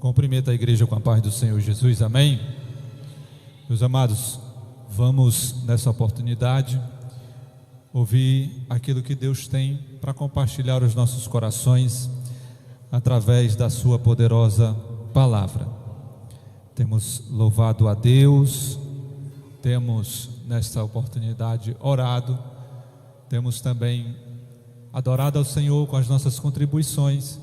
Cumprimento a igreja com a paz do Senhor Jesus, amém? Meus amados, vamos nessa oportunidade ouvir aquilo que Deus tem para compartilhar os nossos corações através da sua poderosa palavra. Temos louvado a Deus, temos nesta oportunidade orado, temos também adorado ao Senhor com as nossas contribuições,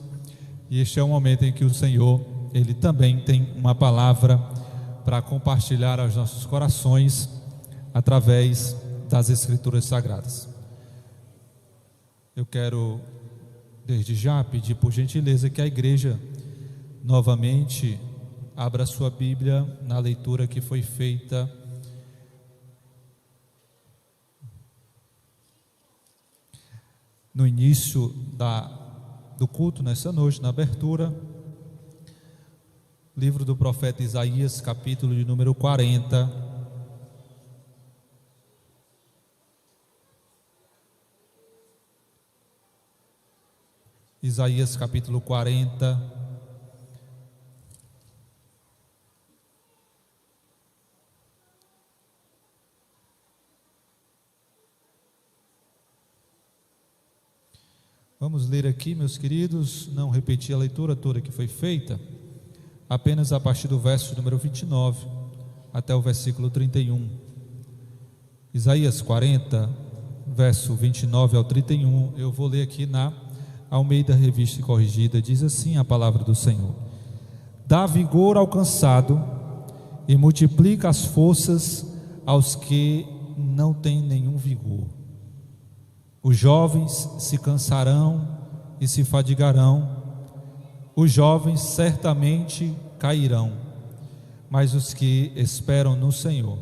e este é o momento em que o Senhor, Ele também tem uma palavra para compartilhar aos nossos corações através das Escrituras Sagradas. Eu quero desde já pedir por gentileza que a igreja novamente abra sua Bíblia na leitura que foi feita no início do culto nessa noite, na abertura, livro do profeta Isaías, capítulo de número 40. Isaías capítulo 40, vamos ler aqui, meus queridos, não repetir a leitura toda que foi feita, apenas a partir do verso número 29 até o versículo 31. Isaías 40, verso 29 ao 31, eu vou ler aqui na Almeida Revista e Corrigida. Diz assim a palavra do Senhor: dá vigor ao cansado e multiplica as forças aos que não têm nenhum vigor. Os jovens se cansarão e se fadigarão, os jovens certamente cairão, mas os que esperam no Senhor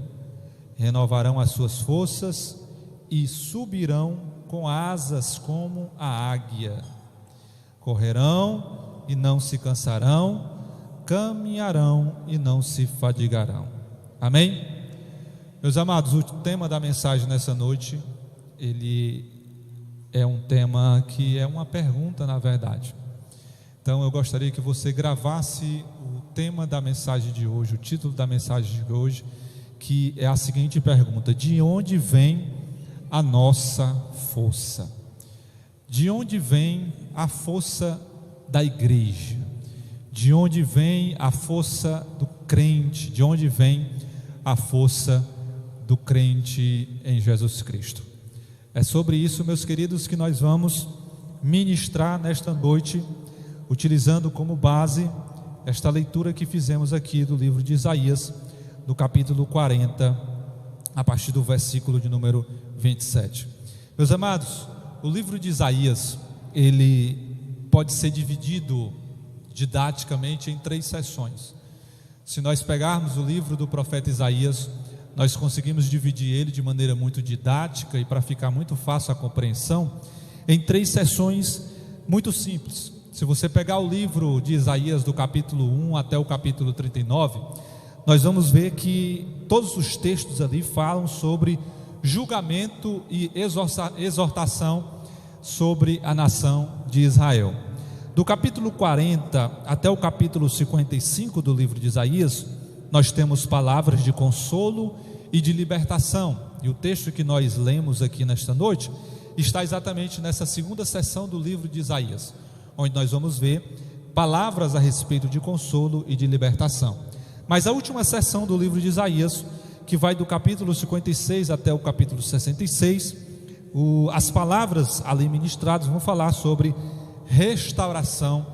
renovarão as suas forças e subirão com asas como a águia. Correrão e não se cansarão, caminharão e não se fadigarão. Amém? Meus amados, o tema da mensagem nessa noite, ele é um tema que é uma pergunta, na verdade. Então eu gostaria que você gravasse o tema da mensagem de hoje, o título da mensagem de hoje, que é a seguinte pergunta: de onde vem a nossa força? De onde vem a força da igreja? De onde vem a força do crente? De onde vem a força do crente em Jesus Cristo? É sobre isso, meus queridos, que nós vamos ministrar nesta noite, utilizando como base esta leitura que fizemos aqui do livro de Isaías, do capítulo 40, a partir do versículo de número 27. Meus amados, o livro de Isaías, ele pode ser dividido didaticamente em 3 sessões. Se nós pegarmos o livro do profeta Isaías, nós conseguimos dividir ele de maneira muito didática e para ficar muito fácil a compreensão, em 3 sessões muito simples. Se você pegar o livro de Isaías do capítulo 1 até o capítulo 39, nós vamos ver que todos os textos ali falam sobre julgamento e exortação sobre a nação de Israel. Do capítulo 40 até o capítulo 55 do livro de Isaías, nós temos palavras de consolo e de libertação, e o texto que nós lemos aqui nesta noite está exatamente nessa segunda sessão do livro de Isaías, onde nós vamos ver palavras a respeito de consolo e de libertação. Mas a última sessão do livro de Isaías, que vai do capítulo 56 até o capítulo 66, as palavras ali ministradas vão falar sobre restauração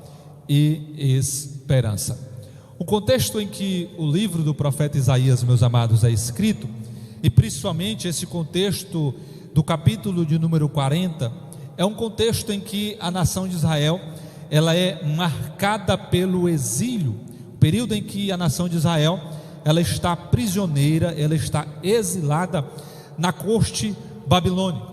e esperança. O contexto em que o livro do profeta Isaías, meus amados, é escrito, e principalmente esse contexto do capítulo de número 40, é um contexto em que a nação de Israel, ela é marcada pelo exílio, o período em que a nação de Israel, ela está prisioneira, ela está exilada na corte babilônica.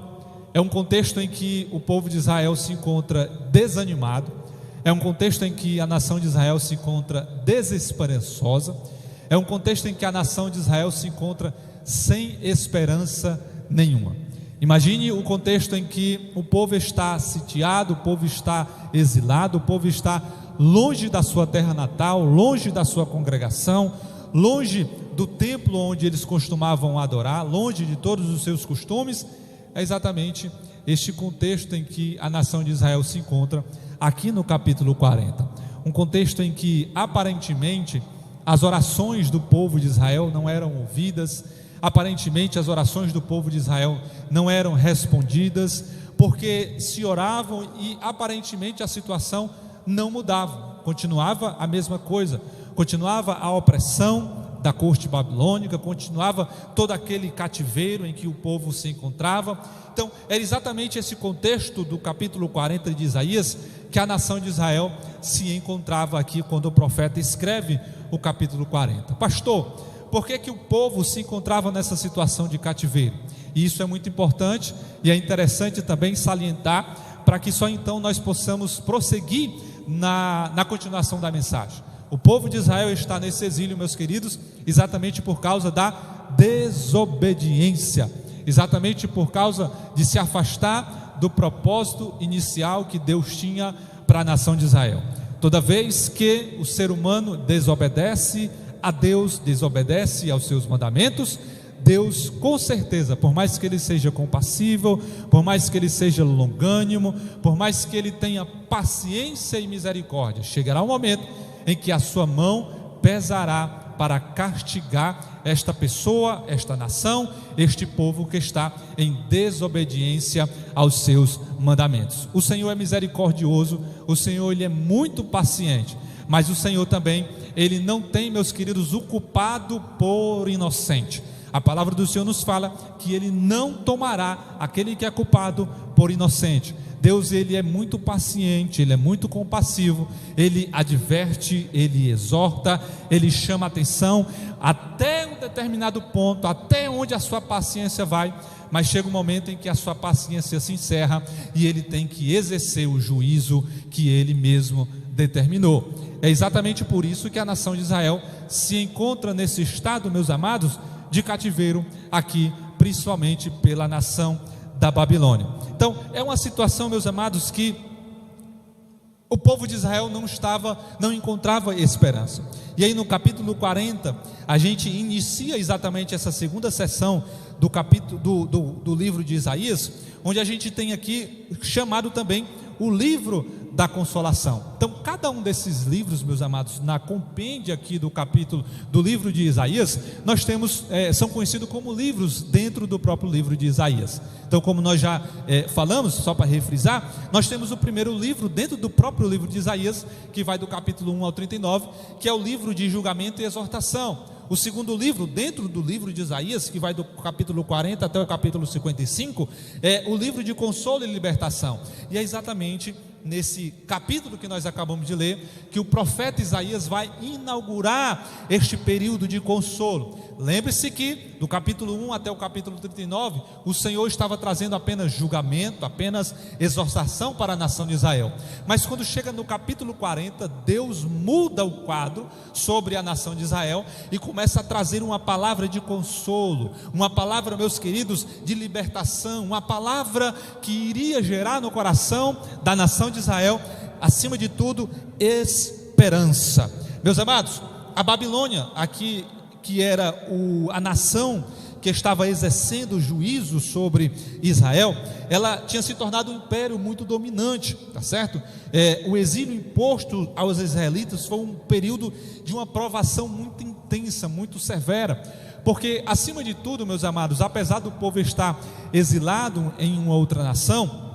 É um contexto em que o povo de Israel se encontra desanimado, é um contexto em que a nação de Israel se encontra desesperançosa, é um contexto em que a nação de Israel se encontra sem esperança nenhuma. Imagine o contexto em que o povo está sitiado, o povo está exilado, o povo está longe da sua terra natal, longe da sua congregação, longe do templo onde eles costumavam adorar, longe de todos os seus costumes. É exatamente este contexto em que a nação de Israel se encontra aqui no capítulo 40. Um contexto em que aparentemente as orações do povo de Israel não eram ouvidas, aparentemente as orações do povo de Israel não eram respondidas, porque se oravam e aparentemente a situação não mudava, continuava a mesma coisa, continuava a opressão da corte babilônica, continuava todo aquele cativeiro em que o povo se encontrava. Então era exatamente esse contexto do capítulo 40 de Isaías que a nação de Israel se encontrava aqui quando o profeta escreve o capítulo 40. Pastor, por que o povo se encontrava nessa situação de cativeiro? E isso é muito importante e é interessante também salientar, para que só então nós possamos prosseguir na continuação da mensagem. O povo de Israel está nesse exílio, meus queridos, exatamente por causa da desobediência, exatamente por causa de se afastar do propósito inicial que Deus tinha para a nação de Israel. Toda vez que o ser humano desobedece a Deus, desobedece aos seus mandamentos, Deus, com certeza, por mais que ele seja compassível, por mais que ele seja longânimo, por mais que ele tenha paciência e misericórdia, chegará um momento em que a sua mão pesará para castigar esta pessoa, esta nação, este povo que está em desobediência aos seus mandamentos. O Senhor é misericordioso, o Senhor ele é muito paciente, mas o Senhor também, ele não tem, meus queridos, o culpado por inocente. A palavra do Senhor nos fala que ele não tomará aquele que é culpado por inocente. Deus, ele é muito paciente, ele é muito compassivo, ele adverte, ele exorta, ele chama a atenção até um determinado ponto, até onde a sua paciência vai, mas chega um momento em que a sua paciência se encerra e ele tem que exercer o juízo que ele mesmo determinou. É exatamente por isso que a nação de Israel se encontra nesse estado, meus amados, de cativeiro aqui, principalmente pela nação da Babilônia. Então é uma situação, meus amados, que o povo de Israel não encontrava esperança. E aí no capítulo 40 a gente inicia exatamente essa segunda sessão do capítulo do livro de Isaías, onde a gente tem aqui chamado também o livro da consolação. Então cada um desses livros, meus amados, na compêndia aqui do capítulo do livro de Isaías, nós temos, são conhecidos como livros dentro do próprio livro de Isaías. Então, como nós já falamos, só para refrisar, nós temos o primeiro livro dentro do próprio livro de Isaías, que vai do capítulo 1 ao 39, que é o livro de julgamento e exortação. O segundo livro, dentro do livro de Isaías, que vai do capítulo 40 até o capítulo 55, é o livro de consolo e libertação. E é exatamente nesse capítulo que nós acabamos de ler que o profeta Isaías vai inaugurar este período de consolo. Lembre-se que do capítulo 1 até o capítulo 39 o Senhor estava trazendo apenas julgamento, apenas exortação para a nação de Israel, mas quando chega no capítulo 40, Deus muda o quadro sobre a nação de Israel e começa a trazer uma palavra de consolo, uma palavra, meus queridos, de libertação, uma palavra que iria gerar no coração da nação de Israel, acima de tudo, esperança. Meus amados, a Babilônia aqui, que era a nação que estava exercendo juízo sobre Israel, ela tinha se tornado um império muito dominante, tá certo? O exílio imposto aos israelitas foi um período de uma provação muito intensa, muito severa, porque acima de tudo, meus amados, apesar do povo estar exilado em uma outra nação,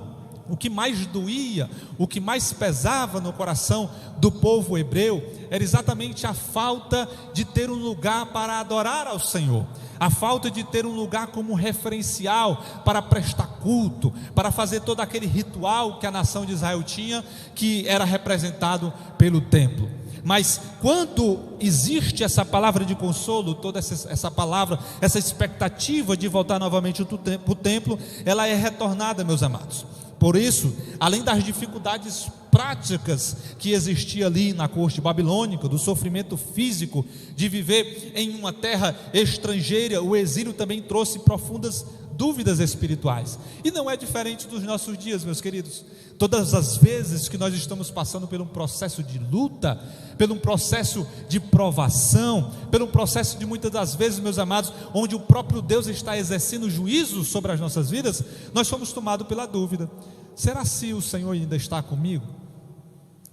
o que mais doía, o que mais pesava no coração do povo hebreu era exatamente a falta de ter um lugar para adorar ao Senhor, a falta de ter um lugar como referencial para prestar culto, para fazer todo aquele ritual que a nação de Israel tinha, que era representado pelo templo. Mas quando existe essa palavra de consolo, toda essa palavra, essa expectativa de voltar novamente para o templo, ela é retornada, meus amados. Por isso, além das dificuldades práticas que existia ali na corte babilônica, do sofrimento físico de viver em uma terra estrangeira, o exílio também trouxe profundas dúvidas espirituais. E não é diferente dos nossos dias, meus queridos. Todas as vezes que nós estamos passando por um processo de luta, por um processo de provação, por um processo de muitas das vezes, meus amados, onde o próprio Deus está exercendo juízo sobre as nossas vidas, nós somos tomados pela dúvida: será se o Senhor ainda está comigo?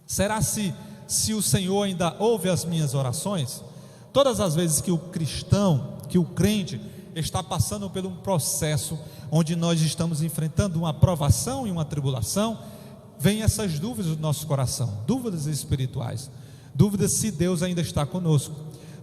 Será se o Senhor ainda ouve as minhas orações? Todas as vezes que o cristão, que o crente está passando por um processo onde nós estamos enfrentando uma provação e uma tribulação, vem essas dúvidas do nosso coração, dúvidas espirituais, dúvidas se Deus ainda está conosco,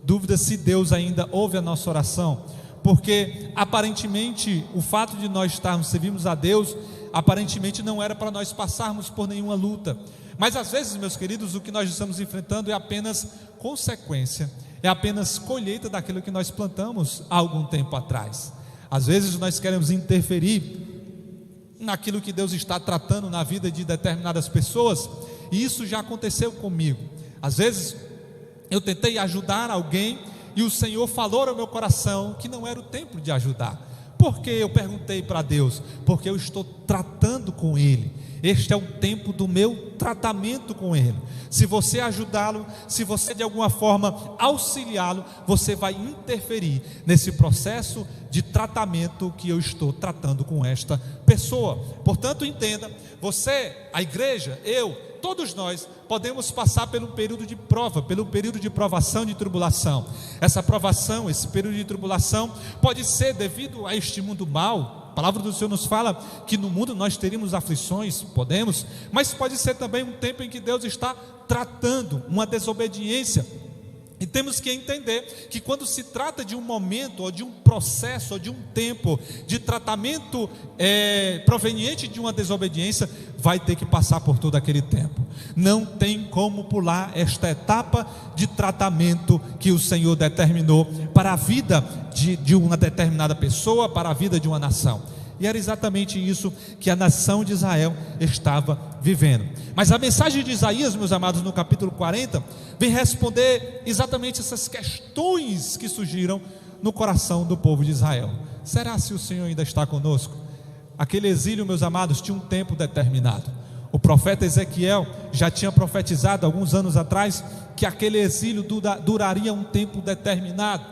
dúvidas se Deus ainda ouve a nossa oração, porque aparentemente o fato de nós estarmos servimos a Deus, aparentemente não era para nós passarmos por nenhuma luta, mas às vezes, meus queridos, o que nós estamos enfrentando é apenas consequência, é apenas colheita daquilo que nós plantamos há algum tempo atrás. Às vezes nós queremos interferir naquilo que Deus está tratando na vida de determinadas pessoas, e isso já aconteceu comigo. Às vezes eu tentei ajudar alguém e o Senhor falou ao meu coração que não era o tempo de ajudar. Por que? Eu perguntei para Deus: porque eu estou tratando com ele. Este é o tempo do meu tratamento com ele. Se você ajudá-lo, se você de alguma forma auxiliá-lo, você vai interferir nesse processo de tratamento que eu estou tratando com esta pessoa. Portanto, entenda, você, a igreja, eu, todos nós podemos passar pelo período de prova, pelo período de provação, de tribulação. Essa provação, esse período de tribulação pode ser devido a este mundo mau. A palavra do Senhor nos fala que no mundo nós teríamos aflições, podemos, mas pode ser também um tempo em que Deus está tratando uma desobediência. E temos que entender que quando se trata de um momento, ou de um processo, ou de um tempo de tratamento proveniente de uma desobediência, vai ter que passar por todo aquele tempo. Não tem como pular esta etapa de tratamento que o Senhor determinou para a vida de uma determinada pessoa, para a vida de uma nação. E era exatamente isso que a nação de Israel estava vivendo. Mas a mensagem de Isaías, meus amados, no capítulo 40, vem responder exatamente essas questões que surgiram no coração do povo de Israel. Será se o Senhor ainda está conosco? Aquele exílio, meus amados, tinha um tempo determinado. O profeta Ezequiel já tinha profetizado alguns anos atrás que aquele exílio duraria um tempo determinado.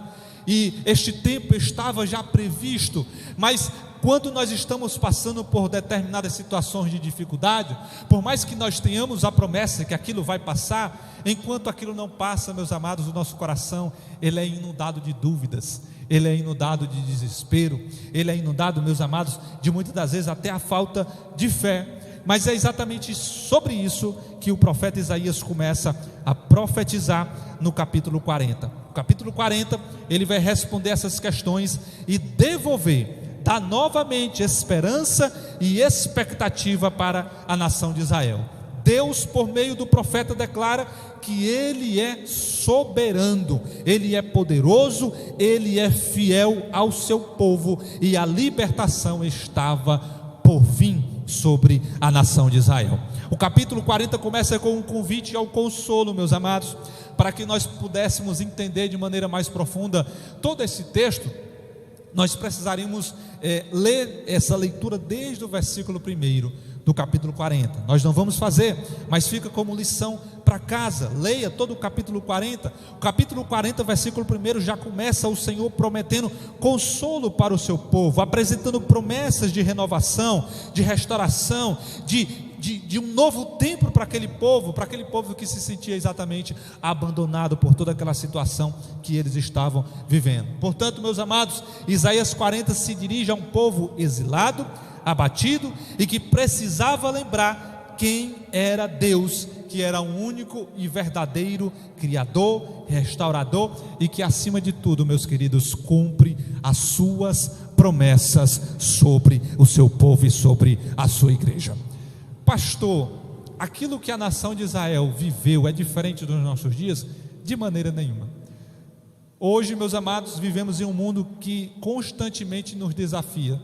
E este tempo estava já previsto, mas quando nós estamos passando por determinadas situações de dificuldade, por mais que nós tenhamos a promessa que aquilo vai passar, enquanto aquilo não passa, meus amados, o nosso coração, ele é inundado de dúvidas, ele é inundado de desespero, ele é inundado, meus amados, de muitas das vezes até a falta de fé. Mas é exatamente sobre isso que o profeta Isaías começa a profetizar no capítulo 40. O capítulo 40, ele vai responder essas questões e devolver, dar novamente esperança e expectativa para a nação de Israel. Deus, por meio do profeta, declara que Ele é soberano, Ele é poderoso, Ele é fiel ao seu povo, e a libertação estava por vir sobre a nação de Israel. O capítulo 40 começa com um convite ao consolo, meus amados, para que nós pudéssemos entender de maneira mais profunda todo esse texto. Nós precisaríamos ler essa leitura desde o versículo 1 do capítulo 40. Nós não vamos fazer, mas fica como lição para casa. Leia todo o capítulo 40. O capítulo 40, versículo 1, já começa o Senhor prometendo consolo para o seu povo, apresentando promessas de renovação, de restauração, de um novo tempo para aquele povo que se sentia exatamente abandonado por toda aquela situação que eles estavam vivendo. Portanto, meus amados, Isaías 40 se dirige a um povo exilado, abatido, e que precisava lembrar quem era Deus, que era o único e verdadeiro Criador, restaurador, e que acima de tudo, meus queridos, cumpre as suas promessas sobre o seu povo e sobre a sua igreja. Pastor, aquilo que a nação de Israel viveu é diferente dos nossos dias? De maneira nenhuma. Hoje, meus amados, vivemos em um mundo que constantemente nos desafia,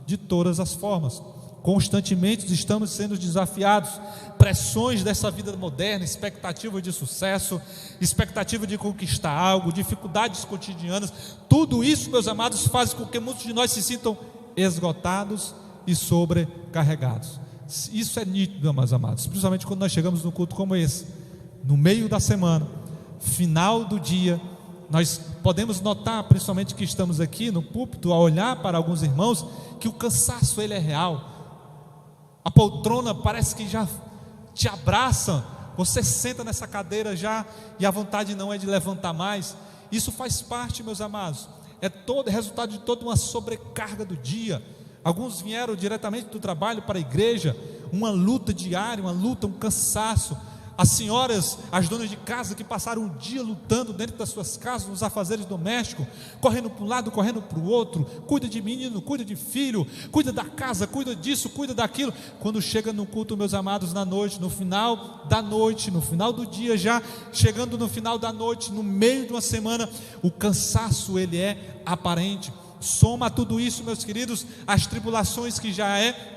de todas as formas. Constantemente estamos sendo desafiados, pressões dessa vida moderna, expectativa de sucesso, expectativa de conquistar algo, dificuldades cotidianas. Tudo isso, meus amados, faz com que muitos de nós se sintam esgotados e sobrecarregados. Isso é nítido, meus amados, principalmente quando nós chegamos num culto como esse, no meio da semana, final do dia. Nós podemos notar, principalmente que estamos aqui no púlpito, ao olhar para alguns irmãos, que o cansaço ele é real. A poltrona parece que já te abraça, você senta nessa cadeira já e a vontade não é de levantar mais. Isso faz parte, meus amados, é resultado de toda uma sobrecarga do dia. Alguns vieram diretamente do trabalho para a igreja, uma luta diária, um cansaço. As senhoras, as donas de casa que passaram um dia lutando dentro das suas casas, nos afazeres domésticos, correndo para um lado, correndo para o outro, cuida de menino, cuida de filho, cuida da casa, cuida disso, cuida daquilo. Quando chega no culto, meus amados, na noite, no final da noite, no final do dia já, chegando no final da noite, no meio de uma semana, o cansaço ele é aparente. Soma a tudo isso, meus queridos, as tribulações que já é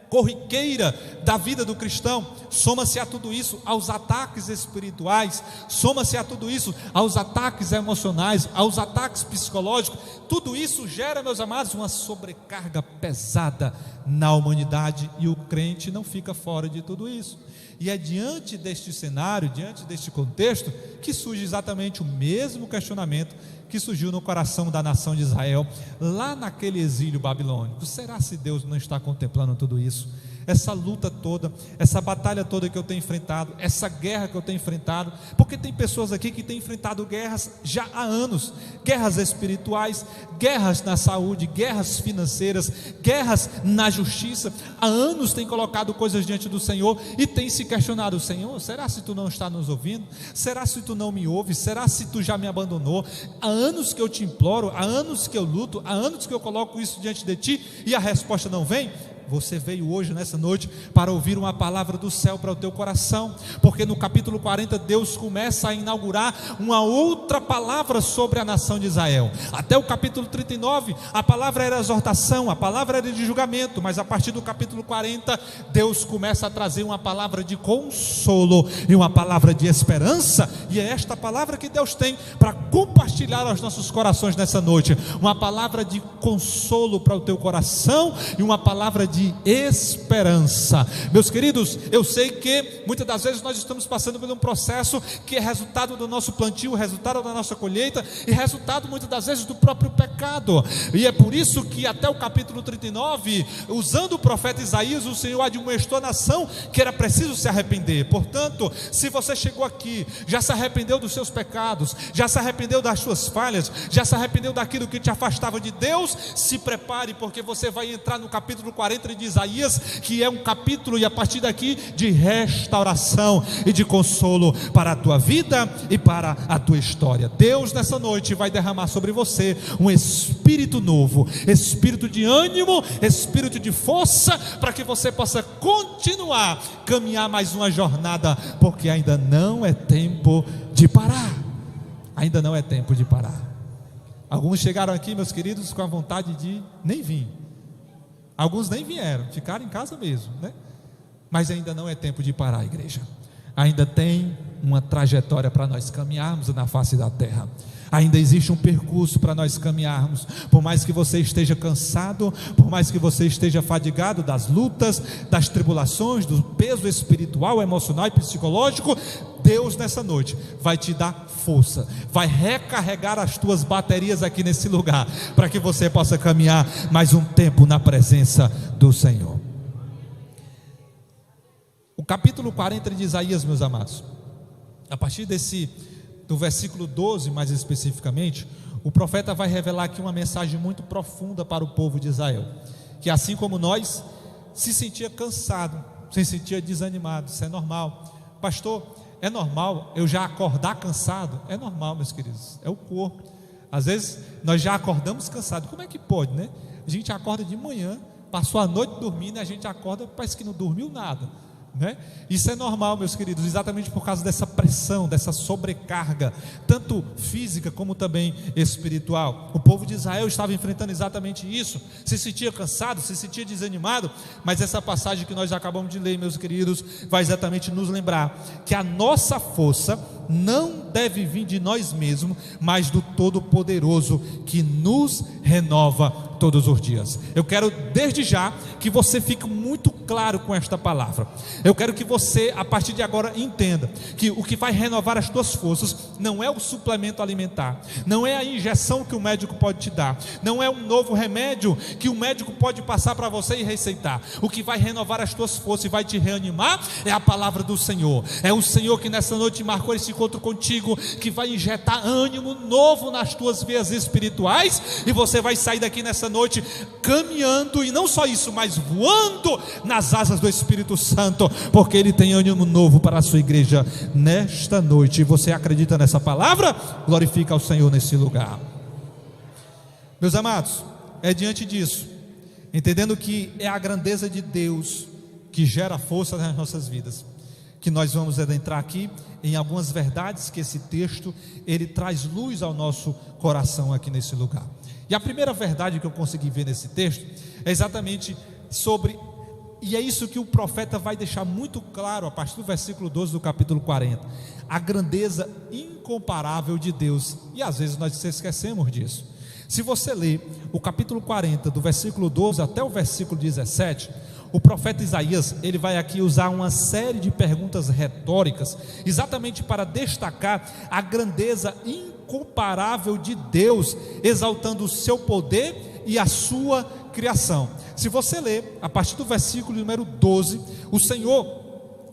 corriqueira da vida do cristão, soma-se a tudo isso aos ataques espirituais, soma-se a tudo isso aos ataques emocionais, aos ataques psicológicos. Tudo isso gera, meus amados, uma sobrecarga pesada na humanidade, e o crente não fica fora de tudo isso. E é diante deste cenário, diante deste contexto, que surge exatamente o mesmo questionamento que surgiu no coração da nação de Israel, lá naquele exílio babilônico. Será se Deus não está contemplando tudo isso? Essa luta toda, essa batalha toda que eu tenho enfrentado, essa guerra que eu tenho enfrentado, porque tem pessoas aqui que têm enfrentado guerras já há anos, guerras espirituais, guerras na saúde, guerras financeiras, guerras na justiça. Há anos tem colocado coisas diante do Senhor e tem se questionado: Senhor, será se tu não está nos ouvindo? Será se tu não me ouves? Será se tu já me abandonou? Há anos que eu te imploro, há anos que eu luto, há anos que eu coloco isso diante de ti e a resposta não vem. Você veio hoje, nessa noite, para ouvir uma palavra do céu para o teu coração, porque no capítulo 40 Deus começa a inaugurar uma outra palavra sobre a nação de Israel. Até o capítulo 39 a palavra era exortação, a palavra era de julgamento, mas a partir do capítulo 40 Deus começa a trazer uma palavra de consolo e uma palavra de esperança, e é esta palavra que Deus tem para compartilhar aos nossos corações nessa noite. Uma palavra de consolo para o teu coração e uma palavra de esperança. Meus queridos, eu sei que muitas das vezes nós estamos passando por um processo que é resultado do nosso plantio, resultado da nossa colheita e resultado muitas das vezes do próprio pecado, e é por isso que até o capítulo 39, usando o profeta Isaías, o Senhor admoestou a nação que era preciso se arrepender. Portanto, se você chegou aqui, já se arrependeu dos seus pecados, já se arrependeu das suas falhas, já se arrependeu daquilo que te afastava de Deus, se prepare, porque você vai entrar no capítulo 40 de Isaías, que é um capítulo, e a partir daqui, de restauração e de consolo para a tua vida e para a tua história. Deus nessa noite vai derramar sobre você um espírito novo, espírito de ânimo, espírito de força, para que você possa continuar, caminhar mais uma jornada, porque ainda não é tempo de parar. Ainda não é tempo de parar. Alguns chegaram aqui, meus queridos, com a vontade de nem vir. Alguns nem vieram, ficaram em casa mesmo, né? Mas ainda não é tempo de parar, igreja. Ainda tem uma trajetória para nós caminharmos na face da terra. Ainda existe um percurso para nós caminharmos. Por mais que você esteja cansado, por mais que você esteja fadigado das lutas, das tribulações, do peso espiritual, emocional e psicológico, Deus nessa noite vai te dar força, vai recarregar as tuas baterias aqui nesse lugar, para que você possa caminhar mais um tempo na presença do Senhor. O capítulo 40 de Isaías, meus amados, a partir do versículo 12 mais especificamente, o profeta vai revelar aqui uma mensagem muito profunda para o povo de Israel, que assim como nós, se sentia cansado, se sentia desanimado. Isso é normal. Pastor, é normal eu já acordar cansado? É normal, meus queridos, é o corpo. Às vezes nós já acordamos cansados. Como é que pode, né? A gente acorda de manhã, passou a noite dormindo, e a gente acorda, parece que não dormiu nada, né? Isso é normal, meus queridos, exatamente por causa dessa pressão, dessa sobrecarga, tanto física como também espiritual. O povo de Israel estava enfrentando exatamente isso, se sentia cansado, se sentia desanimado. Mas essa passagem que nós acabamos de ler, meus queridos, vai exatamente nos lembrar que a nossa força não deve vir de nós mesmos, mas do Todo-Poderoso, que nos renova todos os dias. Eu quero desde já que você fique muito claro com esta palavra. Eu quero que você, a partir de agora, entenda que o que vai renovar as tuas forças não é o suplemento alimentar, não é a injeção que o médico pode te dar, não é um novo remédio que o médico pode passar para você e receitar. O que vai renovar as tuas forças e vai te reanimar é a palavra do Senhor. É o Senhor que nessa noite marcou esse encontro contigo, que vai injetar ânimo novo nas tuas veias espirituais, e você vai sair daqui nessa noite caminhando, e não só isso, mas voando nas asas do Espírito Santo, porque Ele tem ânimo novo para a sua igreja nesta noite. E você acredita nessa palavra? Glorifica ao Senhor nesse lugar. Meus amados, é diante disso, entendendo que é a grandeza de Deus que gera força nas nossas vidas, que nós vamos adentrar aqui em algumas verdades que esse texto ele traz luz ao nosso coração aqui nesse lugar. E a primeira verdade que eu consegui ver nesse texto é exatamente sobre, e é isso que o profeta vai deixar muito claro a partir do versículo 12 do capítulo 40, a grandeza incomparável de Deus. E às vezes nós esquecemos disso. Se você ler o capítulo 40, do versículo 12 até o versículo 17, o profeta Isaías, ele vai aqui usar uma série de perguntas retóricas, exatamente para destacar a grandeza incomparável de Deus, exaltando o seu poder e a sua criação. Se você ler, a partir do versículo número 12, o Senhor,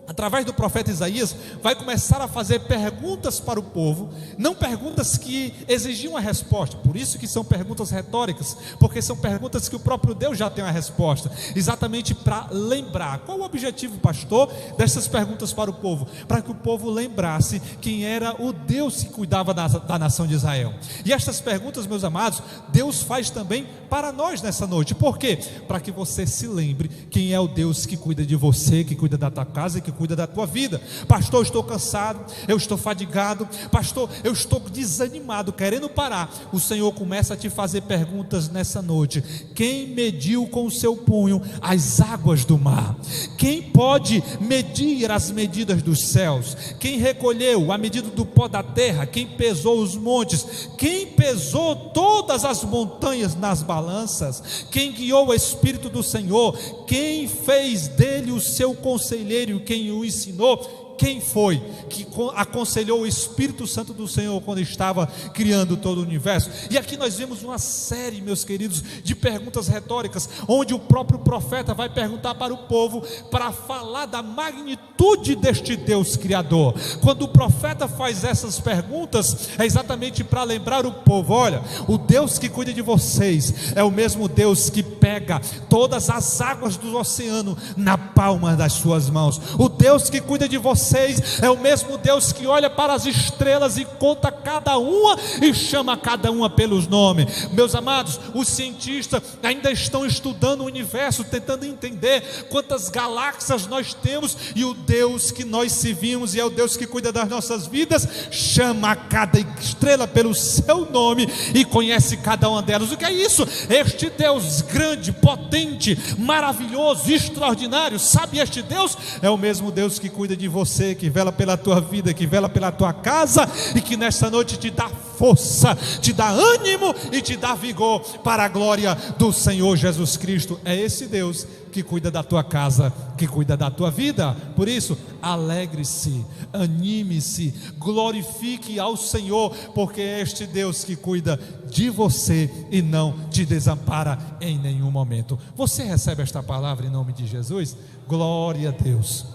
através do profeta Isaías, vai começar a fazer perguntas para o povo, não perguntas que exigiam a resposta, por isso que são perguntas retóricas, porque são perguntas que o próprio Deus já tem a resposta, exatamente para lembrar. Qual o objetivo, pastor, dessas perguntas para o povo? Para que o povo lembrasse quem era o Deus que cuidava da nação de Israel. E estas perguntas, meus amados, Deus faz também para nós nessa noite. Por quê? Para que você se lembre quem é o Deus que cuida de você, que cuida da tua casa e que cuida da tua vida. Pastor, eu estou cansado, eu estou fadigado, pastor, eu estou desanimado, querendo parar. O Senhor começa a te fazer perguntas nessa noite. Quem mediu com o seu punho as águas do mar? Quem pode medir as medidas dos céus? Quem recolheu a medida do pó da terra? Quem pesou os montes? Quem pesou todas as montanhas nas balanças? Quem guiou o Espírito do Senhor? Quem fez dele o seu conselheiro? Quem o ensinou? Quem foi que aconselhou o Espírito Santo do Senhor quando estava criando todo o universo? E aqui nós vemos uma série, meus queridos, de perguntas retóricas, onde o próprio profeta vai perguntar para o povo, para falar da magnitude deste Deus Criador. Quando o profeta faz essas perguntas, é exatamente para lembrar o povo: olha, o Deus que cuida de vocês é o mesmo Deus que pega todas as águas do oceano na palma das suas mãos. O Deus que cuida de vocês é o mesmo Deus que olha para as estrelas e conta cada uma e chama cada uma pelos nomes. Meus amados, os cientistas ainda estão estudando o universo, tentando entender quantas galáxias nós temos, e o Deus que nós servimos, e é o Deus que cuida das nossas vidas, chama cada estrela pelo seu nome e conhece cada uma delas. O que é isso? Este Deus grande, potente, maravilhoso, extraordinário, sabe, este Deus é o mesmo Deus que cuida de você, que vela pela tua vida, que vela pela tua casa, e que nesta noite te dá força, te dá ânimo e te dá vigor para a glória do Senhor Jesus Cristo. É esse Deus que cuida da tua casa, que cuida da tua vida. Por isso, alegre-se, anime-se, glorifique ao Senhor, porque é este Deus que cuida de você e não te desampara em nenhum momento. Você recebe esta palavra em nome de Jesus? Glória a Deus.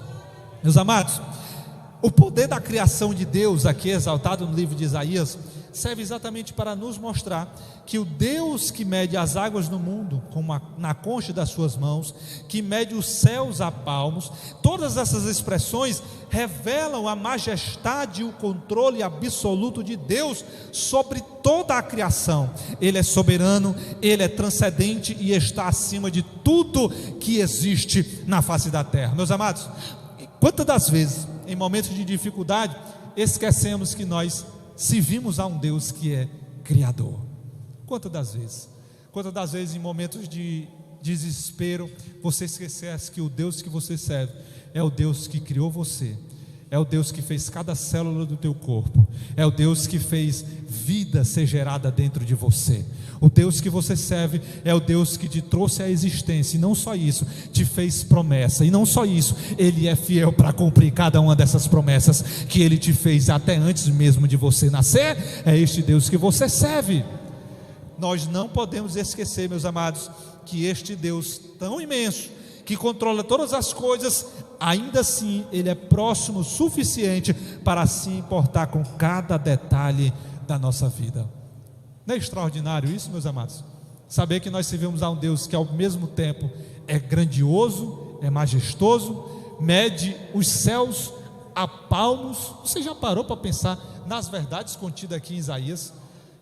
Meus amados, o poder da criação de Deus, aqui exaltado no livro de Isaías, serve exatamente para nos mostrar que o Deus que mede as águas no mundo na concha das suas mãos, que mede os céus a palmos, todas essas expressões revelam a majestade e o controle absoluto de Deus sobre toda a criação. Ele é soberano, Ele é transcendente e está acima de tudo que existe na face da terra. Meus amados, quantas das vezes, em momentos de dificuldade, esquecemos que nós servimos a um Deus que é Criador? Quantas das vezes em momentos de desespero, você esquece que o Deus que você serve é o Deus que criou você, É o Deus que fez cada célula do teu corpo. É o Deus que fez vida ser gerada dentro de você. O Deus que você serve é o Deus que te trouxe à existência. E não só isso, te fez promessa. E não só isso, Ele é fiel para cumprir cada uma dessas promessas que Ele te fez até antes mesmo de você nascer. É este Deus que você serve. Nós não podemos esquecer, meus amados, que este Deus tão imenso, que controla todas as coisas, ainda assim Ele é próximo o suficiente para se importar com cada detalhe da nossa vida. Não é extraordinário isso, meus amados? Saber que nós servimos a um Deus que ao mesmo tempo é grandioso, é majestoso, mede os céus a palmos. Você já parou para pensar nas verdades contidas aqui em Isaías?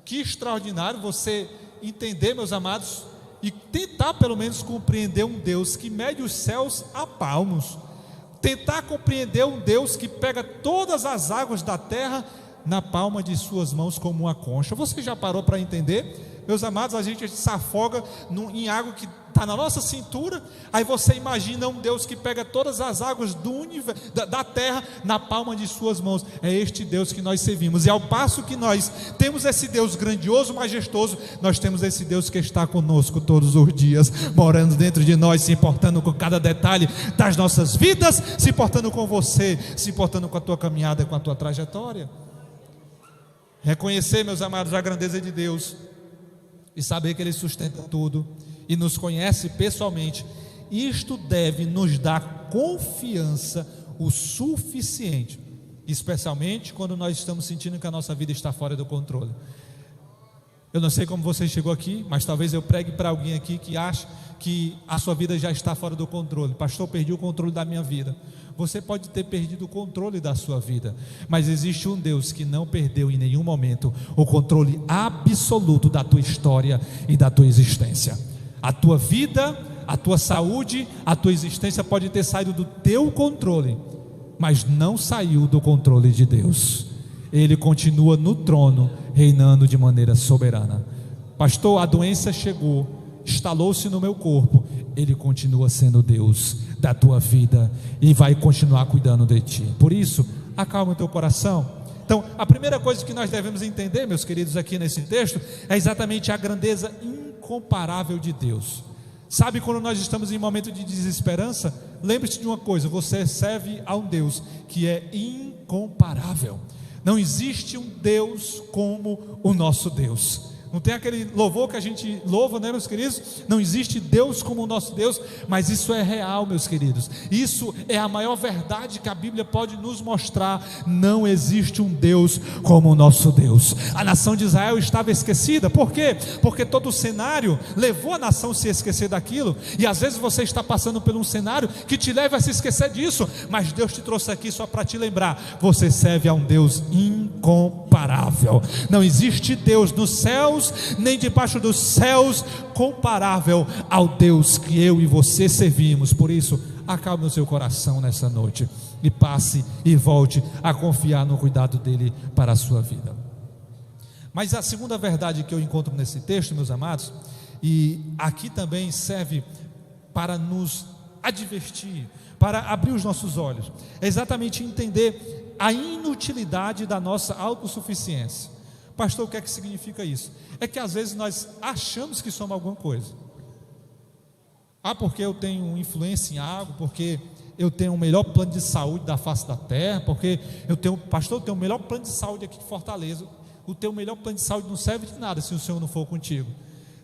Que extraordinário você entender, meus amados, e tentar pelo menos compreender um Deus que mede os céus a palmos. Tentar compreender um Deus que pega todas as águas da terra na palma de suas mãos como uma concha. Você já parou para entender? Meus amados, a gente se afoga em água que está na nossa cintura. Aí você imagina um Deus que pega todas as águas da terra na palma de suas mãos. É este Deus que nós servimos. E ao passo que nós temos esse Deus grandioso, majestoso, nós temos esse Deus que está conosco todos os dias, morando dentro de nós, se importando com cada detalhe das nossas vidas, se importando com você, se importando com a tua caminhada, com a tua trajetória. Reconhecer, meus amados, a grandeza de Deus e saber que Ele sustenta tudo e nos conhece pessoalmente, isto deve nos dar confiança o suficiente, especialmente quando nós estamos sentindo que a nossa vida está fora do controle. Eu não sei como você chegou aqui, mas talvez eu pregue para alguém aqui que acha que a sua vida já está fora do controle. Pastor, perdi o controle da minha vida. Você pode ter perdido o controle da sua vida, mas existe um Deus que não perdeu em nenhum momento o controle absoluto da tua história e da tua existência. A tua vida, a tua saúde, a tua existência pode ter saído do teu controle, mas não saiu do controle de Deus. Ele continua no trono, reinando de maneira soberana. Pastor, a doença chegou, instalou-se no meu corpo. Ele continua sendo Deus da tua vida e vai continuar cuidando de ti. Por isso, acalma o teu coração. Então, a primeira coisa que nós devemos entender, meus queridos, aqui nesse texto, é exatamente a grandeza incomparável de Deus. Sabe, quando nós estamos em momento de desesperança, lembre-se de uma coisa: você serve a um Deus que é incomparável. Não existe um Deus como o nosso Deus. Não tem aquele louvor que a gente louva, né, meus queridos? Não existe Deus como o nosso Deus, mas isso é real, meus queridos. Isso é a maior verdade que a Bíblia pode nos mostrar. Não existe um Deus como o nosso Deus. A nação de Israel estava esquecida. Por quê? Porque todo o cenário levou a nação a se esquecer daquilo. E às vezes você está passando por um cenário que te leva a se esquecer disso, mas Deus te trouxe aqui só para te lembrar: você serve a um Deus incomparável. Não existe Deus nos céus nem debaixo dos céus comparável ao Deus que eu e você servimos. Por isso, acalme o seu coração nessa noite e passe e volte a confiar no cuidado dele para a sua vida. Mas a segunda verdade que eu encontro nesse texto, meus amados, e aqui também serve para nos advertir, para abrir os nossos olhos, é exatamente entender a inutilidade da nossa autossuficiência. Pastor, o que é que significa isso? É que às vezes nós achamos que somos alguma coisa. Porque eu tenho influência em algo, porque eu tenho o melhor plano de saúde da face da terra, porque pastor, eu tenho o melhor plano de saúde aqui de Fortaleza. O teu melhor plano de saúde não serve de nada se o Senhor não for contigo.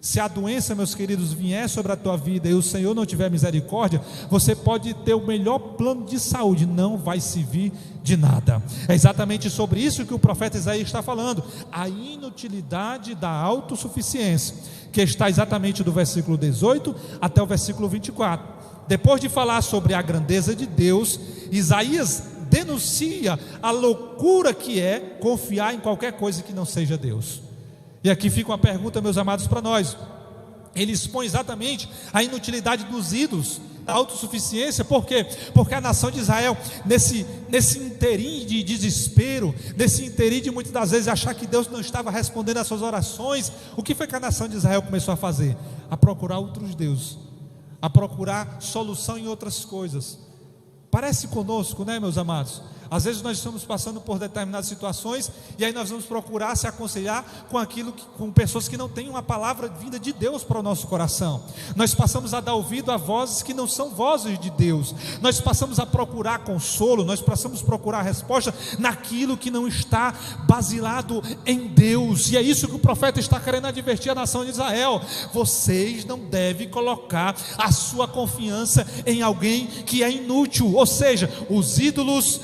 Se a doença, meus queridos, vier sobre a tua vida e o Senhor não tiver misericórdia, você pode ter o melhor plano de saúde, não vai servir de nada. É exatamente sobre isso que o profeta Isaías está falando, a inutilidade da autossuficiência, que está exatamente do versículo 18 até o versículo 24. Depois de falar sobre a grandeza de Deus, Isaías denuncia a loucura que é confiar em qualquer coisa que não seja Deus. E aqui fica uma pergunta, meus amados, para nós. Ele expõe exatamente a inutilidade dos ídolos, a autossuficiência. Por quê? Porque a nação de Israel, nesse interim de desespero, nesse interim de muitas das vezes achar que Deus não estava respondendo às suas orações, o que foi que a nação de Israel começou a fazer? A procurar outros deuses, a procurar solução em outras coisas. Parece conosco, né, meus amados? Às vezes nós estamos passando por determinadas situações e aí nós vamos procurar se aconselhar com pessoas que não têm uma palavra vinda de Deus para o nosso coração. Nós passamos a dar ouvido a vozes que não são vozes de Deus. Nós passamos a procurar consolo, nós passamos a procurar resposta naquilo que não está basilado em Deus. E é isso que o profeta está querendo advertir a nação de Israel: vocês não devem colocar a sua confiança em alguém que é inútil. Ou seja, os ídolos,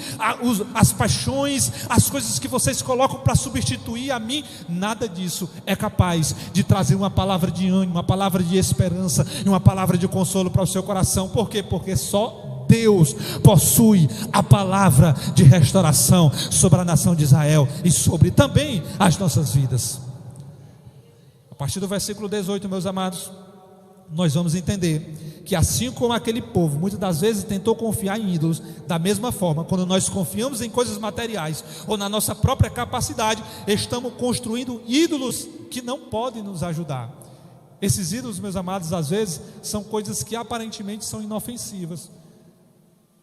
as paixões, as coisas que vocês colocam para substituir a mim, nada disso é capaz de trazer uma palavra de ânimo, uma palavra de esperança e uma palavra de consolo para o seu coração. Por quê? Porque só Deus possui a palavra de restauração sobre a nação de Israel e sobre também as nossas vidas. A partir do versículo 18, meus amados, nós vamos entender que assim como aquele povo muitas das vezes tentou confiar em ídolos, da mesma forma, quando nós confiamos em coisas materiais ou na nossa própria capacidade, estamos construindo ídolos que não podem nos ajudar. Esses ídolos, meus amados, às vezes são coisas que aparentemente são inofensivas,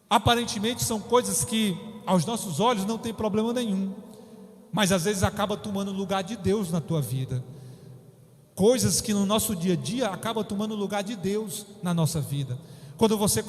aparentemente são coisas que aos nossos olhos não tem problema nenhum, mas às vezes acaba tomando o lugar de Deus na tua vida. Coisas que no nosso dia a dia acabam tomando o lugar de Deus na nossa vida. Quando você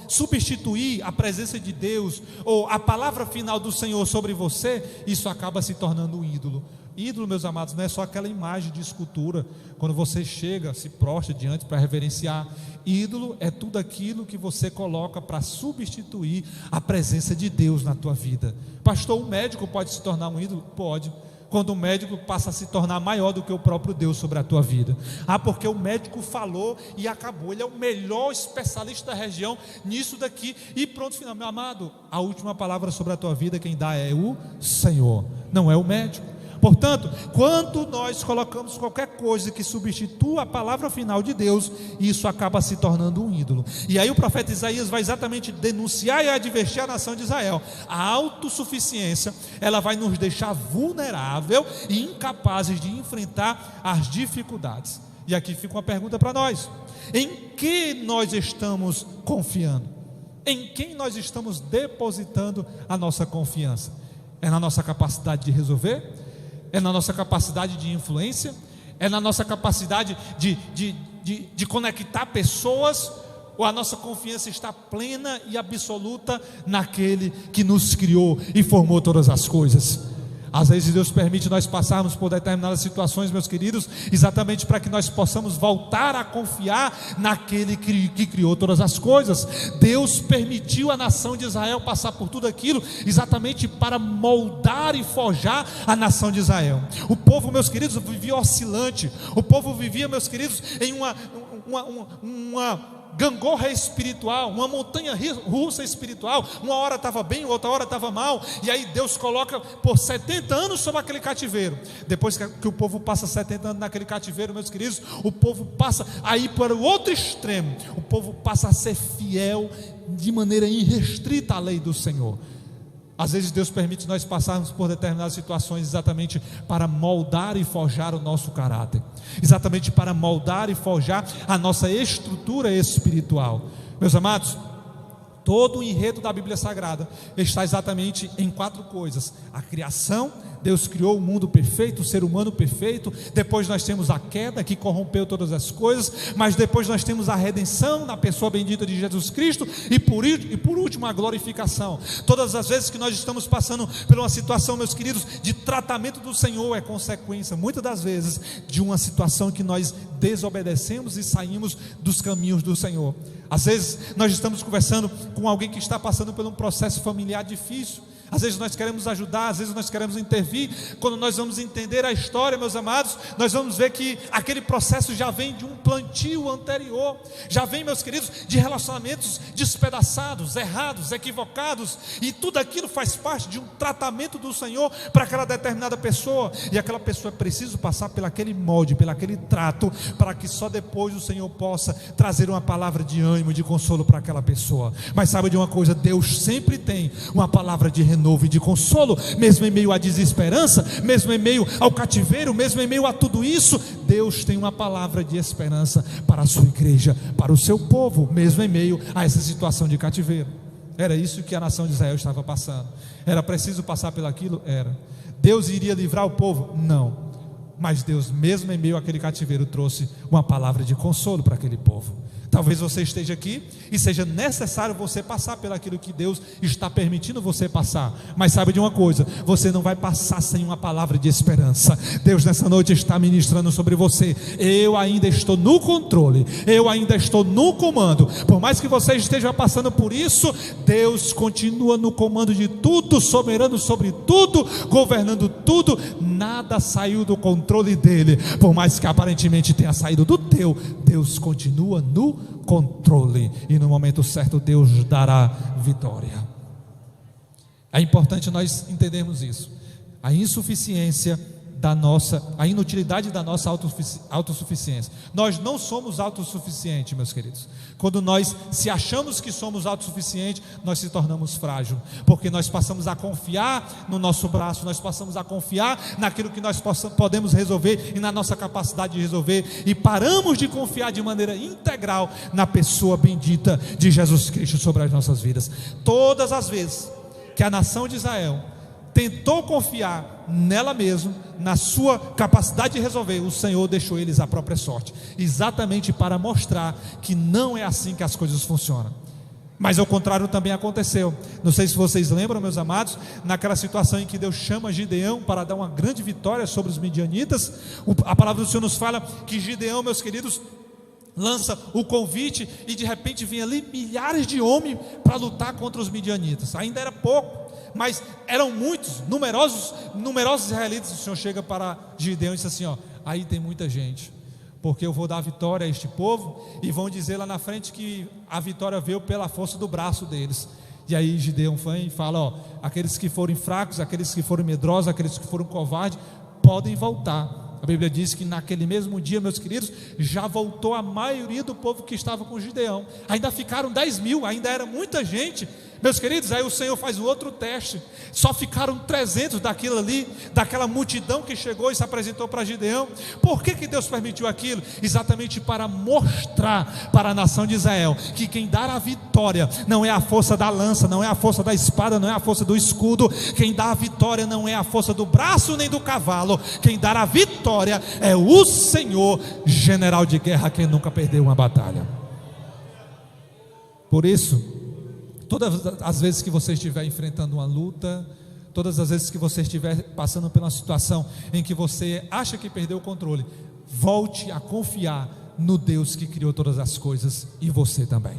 substituir a presença de Deus ou a palavra final do Senhor sobre você, isso acaba se tornando um ídolo. Ídolo, meus amados, não é só aquela imagem de escultura, quando você chega, se prostra diante para reverenciar. Ídolo é tudo aquilo que você coloca para substituir a presença de Deus na tua vida. Pastor, um médico pode se tornar um ídolo? Pode. Quando o médico passa a se tornar maior do que o próprio Deus sobre a tua vida. Porque o médico falou e acabou, ele é o melhor especialista da região nisso daqui, e pronto, final. Meu amado, a última palavra sobre a tua vida quem dá é o Senhor, não é o médico. Portanto, quando nós colocamos qualquer coisa que substitua a palavra final de Deus, isso acaba se tornando um ídolo. E aí o profeta Isaías vai exatamente denunciar e advertir a nação de Israel. A autossuficiência, ela vai nos deixar vulnerável e incapazes de enfrentar as dificuldades. E aqui fica uma pergunta para nós: em que nós estamos confiando? Em quem nós estamos depositando a nossa confiança? É na nossa capacidade de resolver? É na nossa capacidade de influência? É na nossa capacidade de conectar pessoas? Ou a nossa confiança está plena e absoluta naquele que nos criou e formou todas as coisas? Às vezes Deus permite nós passarmos por determinadas situações, meus queridos, exatamente para que nós possamos voltar a confiar naquele que criou todas as coisas. Deus permitiu a nação de Israel passar por tudo aquilo exatamente para moldar e forjar a nação de Israel. O povo, meus queridos, vivia oscilante. O povo vivia, meus queridos, em uma gangorra espiritual, uma montanha russa espiritual. Uma hora estava bem, outra hora estava mal. E aí Deus coloca por 70 anos sobre aquele cativeiro. Depois que o povo passa 70 anos naquele cativeiro, meus queridos, o povo passa a ir para o outro extremo. O povo passa a ser fiel de maneira irrestrita à lei do Senhor. Às vezes Deus permite nós passarmos por determinadas situações exatamente para moldar e forjar o nosso caráter, exatamente para moldar e forjar a nossa estrutura espiritual. Meus amados, todo o enredo da Bíblia Sagrada está exatamente em 4 coisas: a criação. Deus criou o mundo perfeito, o ser humano perfeito. Depois nós temos a queda que corrompeu todas as coisas, mas depois nós temos a redenção na pessoa bendita de Jesus Cristo, e por último a glorificação. Todas as vezes que nós estamos passando por uma situação, meus queridos, de tratamento do Senhor, é consequência muitas das vezes de uma situação que nós desobedecemos e saímos dos caminhos do Senhor. Às vezes nós estamos conversando com alguém que está passando por um processo familiar difícil. Às vezes nós queremos ajudar, às vezes nós queremos intervir. Quando nós vamos entender a história, meus amados, nós vamos ver que aquele processo já vem de um plantio anterior, já vem, meus queridos, de relacionamentos despedaçados, errados, equivocados, e tudo aquilo faz parte de um tratamento do Senhor para aquela determinada pessoa, e aquela pessoa é preciso passar por aquele molde, por aquele trato, para que só depois o Senhor possa trazer uma palavra de ânimo, de consolo para aquela pessoa. Mas sabe de uma coisa? Deus sempre tem uma palavra de renovo e de consolo, mesmo em meio à desesperança, mesmo em meio ao cativeiro, mesmo em meio a tudo isso. Deus tem uma palavra de esperança para a sua igreja, para o seu povo, mesmo em meio a essa situação de cativeiro. Era isso que a nação de Israel estava passando. Era preciso passar pelaquilo? Era. Deus iria livrar o povo? Não. Mas Deus, mesmo em meio àquele cativeiro, trouxe uma palavra de consolo para aquele povo. Talvez você esteja aqui e seja necessário você passar pelaquilo que Deus está permitindo você passar. Mas sabe de uma coisa, você não vai passar sem uma palavra de esperança. Deus nessa noite está ministrando sobre você. Eu ainda estou no controle, eu ainda estou no comando. Por mais que você esteja passando por isso, Deus continua no comando de tudo, soberano sobre tudo, governando tudo. Nada saiu do controle dele. Por mais que aparentemente tenha saído do teu, Deus continua no controle, e no momento certo Deus dará vitória. É importante nós entendermos isso. A insuficiência da nossa, a inutilidade da nossa autossuficiência. Nós não somos autossuficientes, meus queridos. Quando nós se achamos que somos autossuficientes, nós se tornamos frágeis, porque nós passamos a confiar no nosso braço, nós passamos a confiar naquilo que nós podemos resolver e na nossa capacidade de resolver, e paramos de confiar de maneira integral na pessoa bendita de Jesus Cristo sobre as nossas vidas. Todas as vezes que a nação de Israel tentou confiar nela mesma, na sua capacidade de resolver, o Senhor deixou eles à própria sorte, exatamente para mostrar que não é assim que as coisas funcionam. Mas ao contrário também aconteceu. Não sei se vocês lembram, meus amados, naquela situação em que Deus chama Gideão para dar uma grande vitória sobre os midianitas. A palavra do Senhor nos fala que Gideão, meus queridos, lança o convite, e de repente vem ali milhares de homens para lutar contra os midianitas. Ainda era pouco, mas eram muitos, numerosos israelitas. O Senhor chega para Gideão e diz assim: aí tem muita gente, porque eu vou dar vitória a este povo, e vão dizer lá na frente que a vitória veio pela força do braço deles. E aí Gideão vem e fala: aqueles que forem fracos, aqueles que forem medrosos, aqueles que foram covardes, podem voltar. A Bíblia diz que naquele mesmo dia, meus queridos, já voltou a maioria do povo que estava com Gideão. Ainda ficaram 10.000, ainda era muita gente, meus queridos. Aí o Senhor faz o outro teste. Só ficaram 300 daquilo ali, daquela multidão que chegou e se apresentou para Gideão. Por que Deus permitiu aquilo? Exatamente para mostrar para a nação de Israel que quem dá a vitória não é a força da lança, não é a força da espada, não é a força do escudo. Quem dá a vitória não é a força do braço nem do cavalo. Quem dá a vitória é o Senhor, general de guerra, quem nunca perdeu uma batalha. Por isso, todas as vezes que você estiver enfrentando uma luta, todas as vezes que você estiver passando por uma situação em que você acha que perdeu o controle, volte a confiar no Deus que criou todas as coisas, e você também.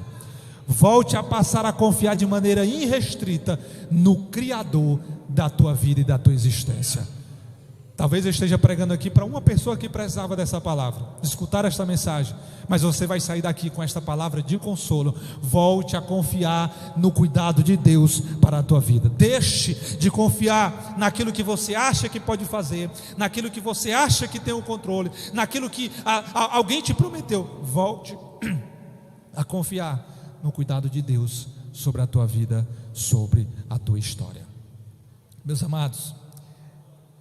Volte a passar a confiar de maneira irrestrita no Criador da tua vida e da tua existência. Talvez eu esteja pregando aqui para uma pessoa que precisava dessa palavra, de escutar esta mensagem, mas você vai sair daqui com esta palavra de consolo. Volte a confiar no cuidado de Deus para a tua vida. Deixe de confiar naquilo que você acha que pode fazer, naquilo que você acha que tem o controle, naquilo que alguém te prometeu. Volte a confiar no cuidado de Deus sobre a tua vida, sobre a tua história. Meus amados,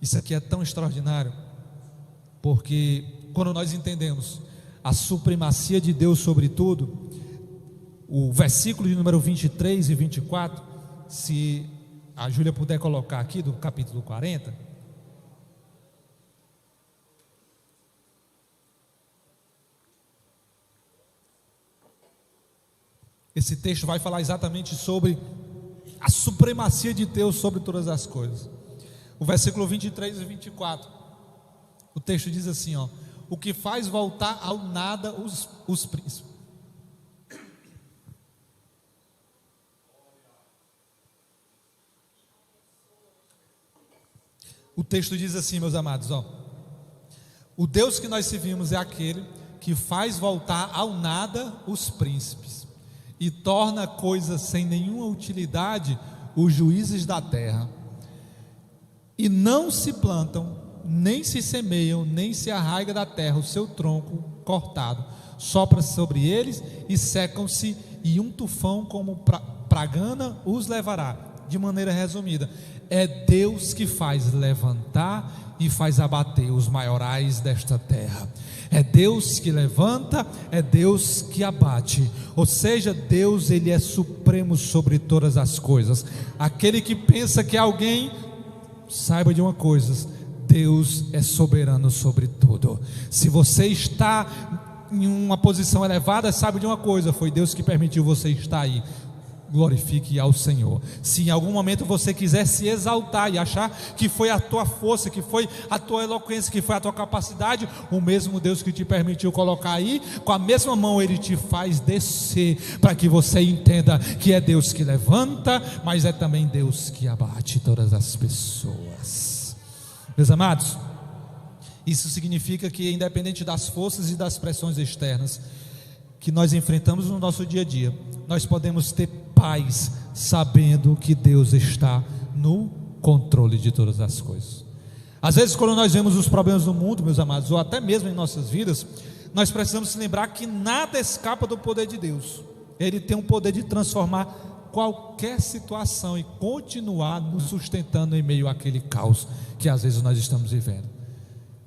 isso aqui é tão extraordinário, porque quando nós entendemos a supremacia de Deus sobre tudo, o versículo de número 23 e 24, se a Júlia puder colocar aqui, do capítulo 40. Esse texto vai falar exatamente sobre a supremacia de Deus sobre todas as coisas. O versículo 23 e 24, o texto diz assim: o que faz voltar ao nada os príncipes. O texto diz assim, meus amados: o Deus que nós servimos é aquele que faz voltar ao nada os príncipes, e torna coisas sem nenhuma utilidade os juízes da terra. E não se plantam, nem se semeiam, nem se arraiga da terra o seu tronco cortado. Sopra sobre eles e secam-se, e um tufão como pragana os levará. de maneira resumida, é Deus que faz levantar e faz abater os maiorais desta terra. É Deus que levanta, é Deus que abate. Ou seja, Deus, Ele é supremo sobre todas as coisas. Aquele que pensa que alguém, saiba de uma coisa: Deus é soberano sobre tudo. Se você está em uma posição elevada, saiba de uma coisa: foi Deus que permitiu você estar aí. Glorifique ao Senhor. Se em algum momento você quiser se exaltar e achar que foi a tua força, que foi a tua eloquência, que foi a tua capacidade, o mesmo Deus que te permitiu colocar aí, com a mesma mão Ele te faz descer, para que você entenda que é Deus que levanta, mas é também Deus que abate todas as pessoas. Meus amados, isso significa que, independente das forças e das pressões externas que nós enfrentamos no nosso dia a dia, nós podemos ter paz, sabendo que Deus está no controle de todas as coisas. Às vezes, quando nós vemos os problemas do mundo, meus amados, ou até mesmo em nossas vidas, nós precisamos se lembrar que nada escapa do poder de Deus. Ele tem o poder de transformar qualquer situação e continuar nos sustentando em meio àquele caos que às vezes nós estamos vivendo.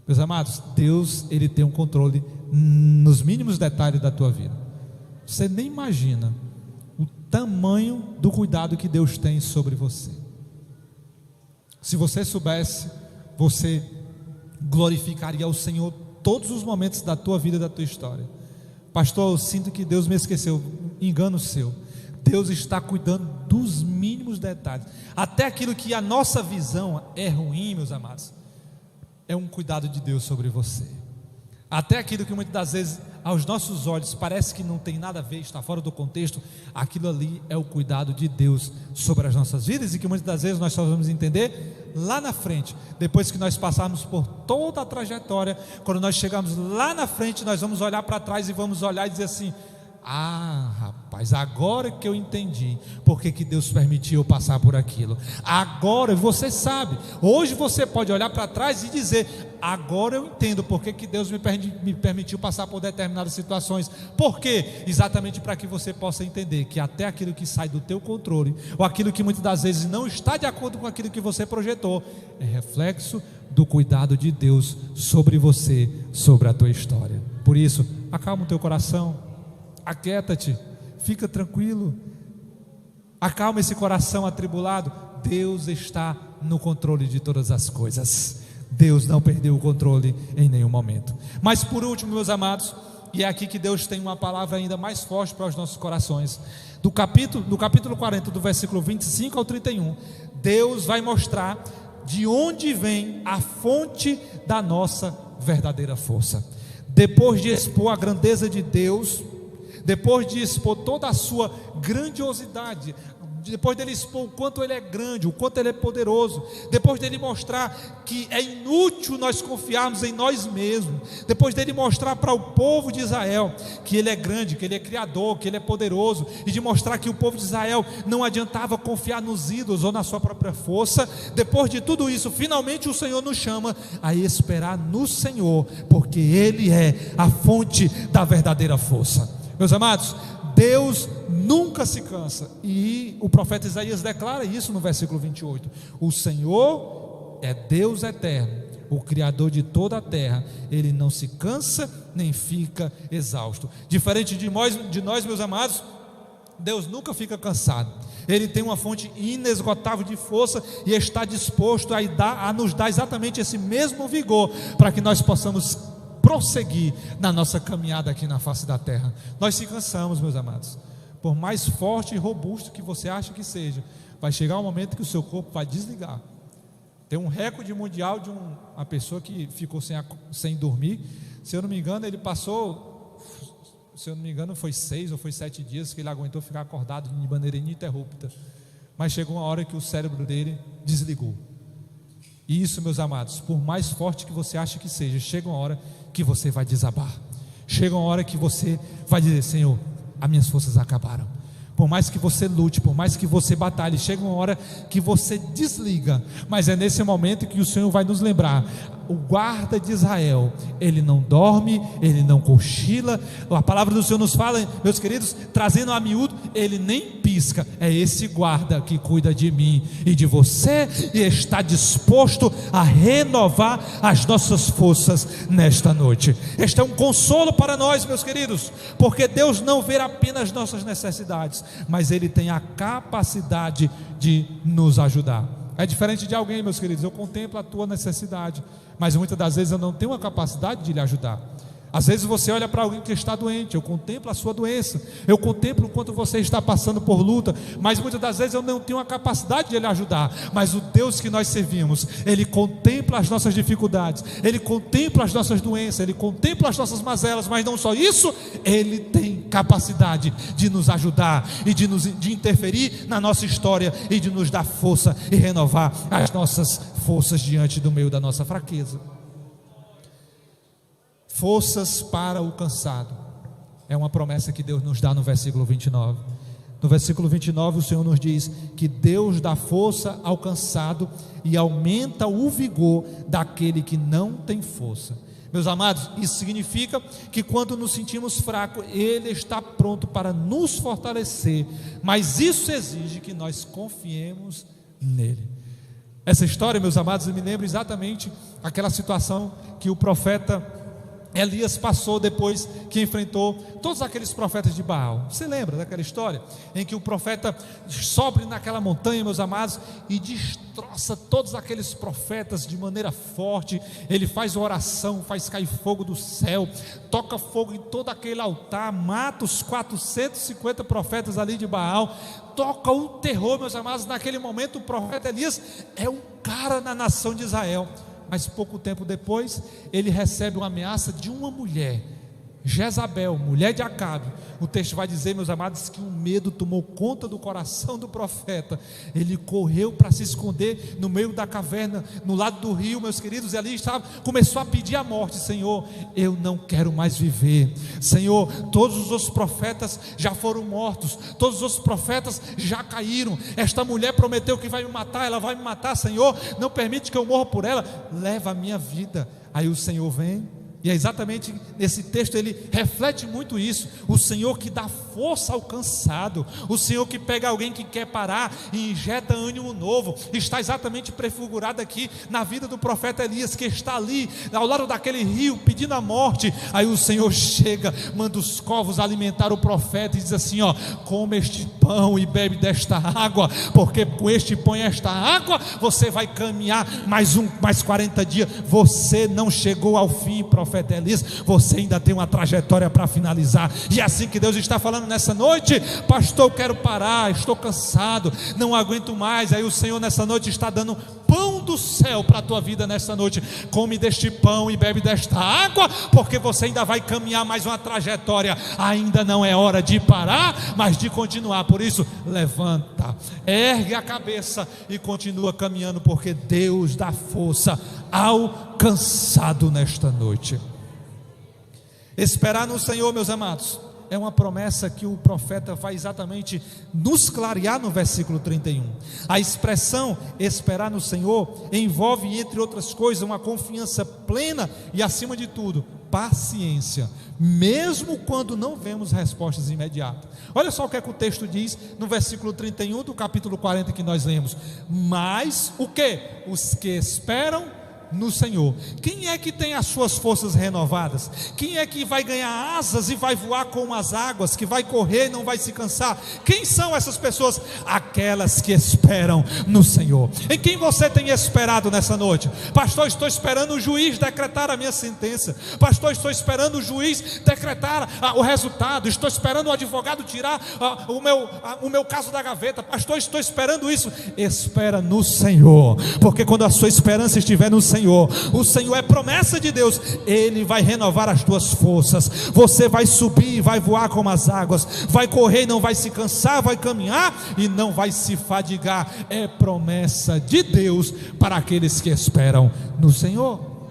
Meus amados, Deus, Ele tem um controle nos mínimos detalhes da tua vida. Você nem imagina o tamanho do cuidado que Deus tem sobre você. Se você soubesse, você glorificaria ao Senhor todos os momentos da tua vida e da tua história. Pastor, eu sinto que Deus me esqueceu. Engano seu. Deus está cuidando dos mínimos detalhes. Até aquilo que a nossa visão é ruim, meus amados, é um cuidado de Deus sobre você. Até aquilo que muitas das vezes aos nossos olhos parece que não tem nada a ver, está fora do contexto, aquilo ali é o cuidado de Deus sobre as nossas vidas, e que muitas das vezes nós só vamos entender lá na frente, depois que nós passarmos por toda a trajetória. Quando nós chegarmos lá na frente, nós vamos olhar para trás e vamos olhar e dizer assim: ah, rapaz, agora que eu entendi porque que Deus permitiu eu passar por aquilo. Agora você sabe. Hoje você pode olhar para trás e dizer: agora eu entendo porque que Deus me permitiu passar por determinadas situações. Por quê? Exatamente para que você possa entender que até aquilo que sai do teu controle, ou aquilo que muitas das vezes não está de acordo com aquilo que você projetou, é reflexo do cuidado de Deus sobre você, sobre a tua história. Por isso, acalma o teu coração, aquieta-te, fica tranquilo, acalma esse coração atribulado. Deus está no controle de todas as coisas. Deus não perdeu o controle em nenhum momento. Mas por último, meus amados, e é aqui que Deus tem uma palavra ainda mais forte para os nossos corações. Do capítulo 40, do versículo 25 ao 31, Deus vai mostrar de onde vem a fonte da nossa verdadeira força. Depois de expor a grandeza de Deus, depois de expor toda a sua grandiosidade, depois dele expor o quanto ele é grande, o quanto ele é poderoso, depois dele mostrar que é inútil nós confiarmos em nós mesmos, depois dele mostrar para o povo de Israel que ele é grande, que ele é criador, que ele é poderoso, e de mostrar que o povo de Israel não adiantava confiar nos ídolos ou na sua própria força, depois de tudo isso, finalmente o Senhor nos chama a esperar no Senhor, porque Ele é a fonte da verdadeira força. Meus amados, Deus nunca se cansa, e o profeta Isaías declara isso no versículo 28. O Senhor é Deus eterno, o Criador de toda a terra. Ele não se cansa nem fica exausto. Diferente de nós, meus amados, Deus nunca fica cansado. Ele tem uma fonte inesgotável de força e está disposto a nos dar exatamente esse mesmo vigor, para que nós possamos prosseguir na nossa caminhada aqui na face da terra. Nós se cansamos, meus amados. Por mais forte e robusto que você acha que seja, vai chegar um momento que o seu corpo vai desligar. Tem um recorde mundial de uma pessoa que ficou sem dormir. Se eu não me engano, ele passou, se eu não me engano, foi 6 ou foi 7 dias que ele aguentou ficar acordado de maneira ininterrupta. Mas chegou uma hora que o cérebro dele desligou. E isso, meus amados, por mais forte que você acha que seja, chega uma hora que você vai desabar. Chega uma hora que você vai dizer: Senhor, as minhas forças acabaram. Por mais que você lute, por mais que você batalhe, chega uma hora que você desliga. Mas é nesse momento que o Senhor vai nos lembrar: o guarda de Israel, ele não dorme, ele não cochila. A palavra do Senhor nos fala, meus queridos, trazendo a miúdo, ele nem pisca. É esse guarda que cuida de mim e de você, e está disposto a renovar as nossas forças nesta noite. Este é um consolo para nós, meus queridos, porque Deus não vê apenas nossas necessidades, mas Ele tem a capacidade de nos ajudar. É diferente de alguém, meus queridos. Eu contemplo a tua necessidade, mas muitas das vezes eu não tenho a capacidade de lhe ajudar. Às vezes você olha para alguém que está doente, eu contemplo a sua doença, eu contemplo o quanto você está passando por luta, mas muitas das vezes eu não tenho a capacidade de lhe ajudar. Mas o Deus que nós servimos, Ele contempla as nossas dificuldades, Ele contempla as nossas doenças, Ele contempla as nossas mazelas, mas não só isso, Ele tem capacidade de nos ajudar e de interferir na nossa história e de nos dar força e renovar as nossas forças diante do meio da nossa fraqueza. Forças para o cansado, é uma promessa que Deus nos dá no versículo 29. No versículo 29 o Senhor nos diz que Deus dá força ao cansado e aumenta o vigor daquele que não tem força. Meus amados, isso significa que quando nos sentimos fracos, Ele está pronto para nos fortalecer, mas isso exige que nós confiemos nele. Essa história, meus amados, me lembra exatamente aquela situação que o profeta Elias passou depois que enfrentou todos aqueles profetas de Baal. Você lembra daquela história em que o profeta sobe naquela montanha, meus amados, e destroça todos aqueles profetas de maneira forte? Ele faz oração, faz cair fogo do céu, toca fogo em todo aquele altar, mata os 450 profetas ali de Baal, toca o terror, meus amados. Naquele momento o profeta Elias é um cara na nação de Israel. Mas pouco tempo depois, ele recebe uma ameaça de uma mulher, Jezabel, mulher de Acabe. O texto vai dizer, meus amados, que um medo tomou conta do coração do profeta. Ele correu para se esconder no meio da caverna, no lado do rio, meus queridos, e ali estava, começou a pedir a morte. Senhor, eu não quero mais viver. Senhor, todos os profetas já foram mortos, todos os profetas já caíram. Esta mulher prometeu que vai me matar, ela vai me matar. Senhor, não permite que eu morra por ela, leva a minha vida. Aí o Senhor vem. E é exatamente nesse texto, ele reflete muito isso. O Senhor que dá força ao cansado, o Senhor que pega alguém que quer parar e injeta ânimo novo, está exatamente prefigurado aqui na vida do profeta Elias, que está ali ao lado daquele rio pedindo a morte. Aí o Senhor chega, manda os corvos alimentar o profeta e diz assim: ó, come este pão e bebe desta água, porque com este pão e esta água você vai caminhar mais 40 dias. Você não chegou ao fim, profeta Elias, você ainda tem uma trajetória para finalizar. E é assim que Deus está falando nessa noite: pastor, eu quero parar, estou cansado, não aguento mais. Aí o Senhor nessa noite está dando pão do céu para a tua vida nessa noite. Come deste pão e bebe desta água, porque você ainda vai caminhar mais uma trajetória. Ainda não é hora de parar, mas de continuar. Por isso, levanta, ergue a cabeça e continua caminhando, porque Deus dá força ao cansado nesta noite. Esperar no Senhor, meus amados, é uma promessa que o profeta vai exatamente nos clarear no versículo 31. A expressão esperar no Senhor envolve, entre outras coisas, uma confiança plena e, acima de tudo, paciência, mesmo quando não vemos respostas imediatas. Olha só o que é que o texto diz no versículo 31 do capítulo 40 que nós lemos: mas o que? Os que esperam no Senhor. Quem é que tem as suas forças renovadas? Quem é que vai ganhar asas e vai voar como as águas, que vai correr e não vai se cansar? Quem são essas pessoas? Aquelas que esperam no Senhor. Em quem você tem esperado nessa noite? Pastor, estou esperando o juiz decretar a minha sentença. Pastor, estou esperando o juiz decretar o resultado. Estou esperando o advogado tirar o meu caso da gaveta. Pastor, estou esperando isso. Espera no Senhor, porque quando a sua esperança estiver no Senhor, o Senhor é promessa de Deus, Ele vai renovar as tuas forças. Você vai subir e vai voar como as águas, vai correr e não vai se cansar, vai caminhar e não vai se fadigar. É promessa de Deus para aqueles que esperam no Senhor.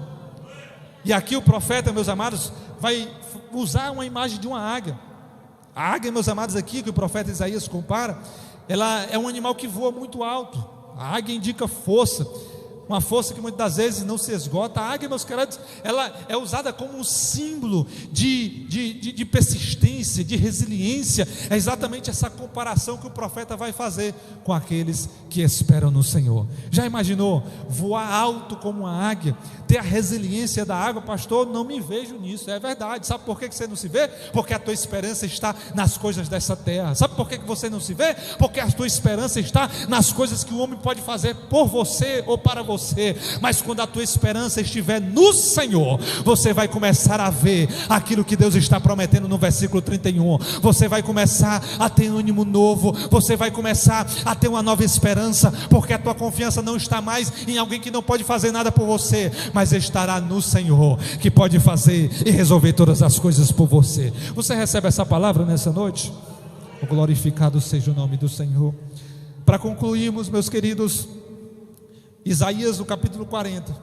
E aqui o profeta, meus amados, vai usar uma imagem de uma águia. A águia, meus amados, aqui que o profeta Isaías compara, ela é um animal que voa muito alto. A águia indica força. uma força que muitas das vezes não se esgota. A águia, meus queridos, ela é usada como um símbolo de persistência, de resiliência. É exatamente essa comparação que o profeta vai fazer com aqueles que esperam no Senhor. Já imaginou voar alto como uma águia, ter a resiliência da água? Pastor, não me vejo nisso. É verdade. Sabe por que você não se vê? Porque a tua esperança está nas coisas dessa terra. Sabe por que você não se vê? Porque a tua esperança está nas coisas que o homem pode fazer por você ou para você. Mas quando a tua esperança estiver no Senhor, você vai começar a ver aquilo que Deus está prometendo no versículo 31. Você vai começar a ter ânimo novo, você vai começar a ter uma nova esperança, porque a tua confiança não está mais em alguém que não pode fazer nada por você, mas estará no Senhor, que pode fazer e resolver todas as coisas por você. Você recebe essa palavra nessa noite? Glorificado seja o nome do Senhor. Para concluirmos, meus queridos, Isaías, no capítulo 40,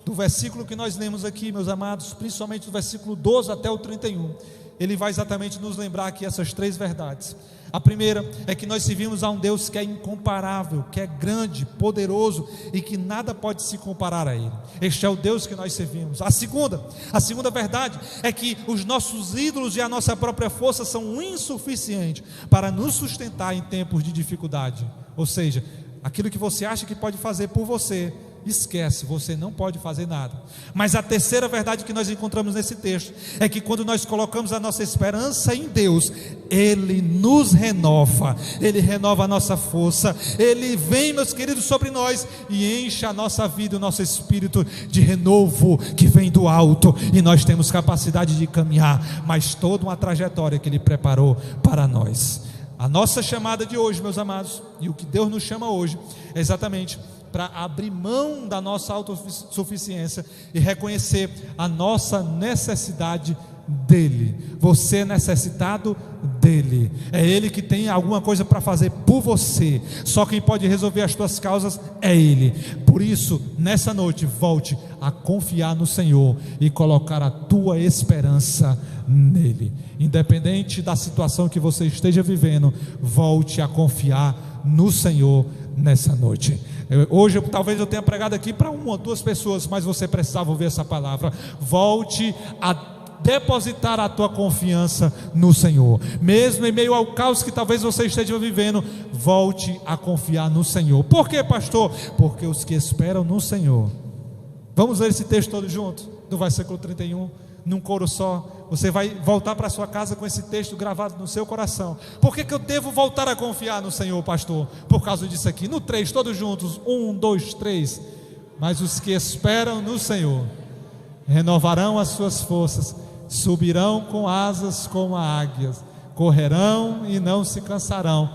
do versículo que nós lemos aqui, meus amados, principalmente do versículo 12 até o 31, ele vai exatamente nos lembrar aqui essas três verdades. A primeira é que nós servimos a um Deus que é incomparável, que é grande, poderoso e que nada pode se comparar a Ele. Este é o Deus que nós servimos. A segunda verdade é que os nossos ídolos e a nossa própria força são insuficientes para nos sustentar em tempos de dificuldade. Ou seja, aquilo que você acha que pode fazer por você, esquece, você não pode fazer nada. Mas a terceira verdade que nós encontramos nesse texto é que quando nós colocamos a nossa esperança em Deus, Ele nos renova, Ele renova a nossa força, Ele vem, meus queridos, sobre nós e enche a nossa vida, o nosso espírito de renovo que vem do alto, e nós temos capacidade de caminhar, mas toda uma trajetória que Ele preparou para nós. A nossa chamada de hoje, meus amados, e o que Deus nos chama hoje, é exatamente para abrir mão da nossa autossuficiência e reconhecer a nossa necessidade dEle. Você é necessitado dEle, é Ele que tem alguma coisa para fazer por você. Só quem pode resolver as tuas causas é Ele. Por isso, nessa noite, volte a confiar no Senhor e colocar a tua esperança nele. Independente da situação que você esteja vivendo, volte a confiar no Senhor nessa noite. Hoje talvez eu tenha pregado aqui para uma ou duas pessoas, mas você precisava ouvir essa palavra. Volte a depositar a tua confiança no Senhor, mesmo em meio ao caos que talvez você esteja vivendo. Volte a confiar no Senhor. Por quê, pastor? Porque os que esperam no Senhor. Vamos ler esse texto todo junto, do versículo 31, num coro só. Você vai voltar para sua casa com esse texto gravado no seu coração. Por que eu devo voltar a confiar no Senhor, pastor? Por causa disso aqui. No 3, todos juntos. 1, 2, 3. Mas os que esperam no Senhor renovarão as suas forças, subirão com asas como águias, correrão e não se cansarão,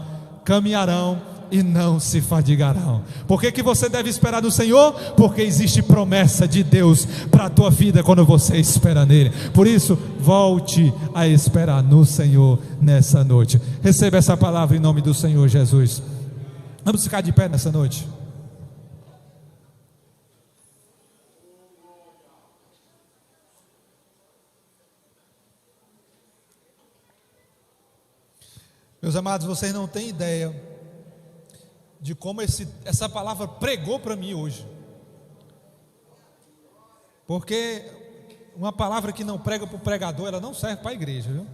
caminharão e não se fadigarão. Por que você deve esperar no Senhor? Porque existe promessa de Deus para a tua vida quando você espera nele. Por isso, volte a esperar no Senhor nessa noite. Receba essa palavra em nome do Senhor Jesus. Vamos ficar de pé nessa noite. Meus amados, vocês não têm ideia de como essa palavra pregou para mim hoje. Porque uma palavra que não prega para o pregador, ela não serve para a igreja, viu?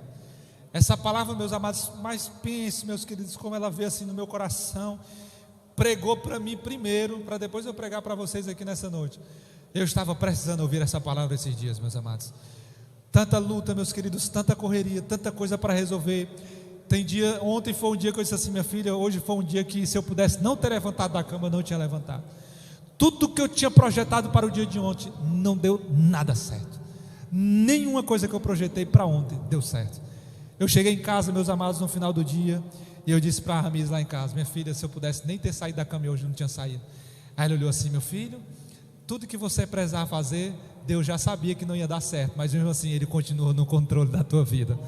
Essa palavra, meus amados, mas pense, meus queridos, como ela veio assim no meu coração, pregou para mim primeiro, para depois eu pregar para vocês aqui nessa noite. Eu estava precisando ouvir essa palavra esses dias, meus amados. Tanta luta, meus queridos, tanta correria, tanta coisa para resolver. Ontem foi um dia que eu disse assim: minha filha, hoje foi um dia que se eu pudesse não ter levantado da cama, eu não tinha levantado. Tudo que eu tinha projetado para o dia de ontem não deu nada certo. Nenhuma coisa que eu projetei para ontem deu certo. Eu cheguei em casa, meus amados, no final do dia, e eu disse para a Ramis lá em casa: minha filha, se eu pudesse nem ter saído da cama hoje, não tinha saído. Aí ela olhou assim: meu filho, tudo que você precisava fazer, Deus já sabia que não ia dar certo, mas mesmo assim Ele continua no controle da tua vida.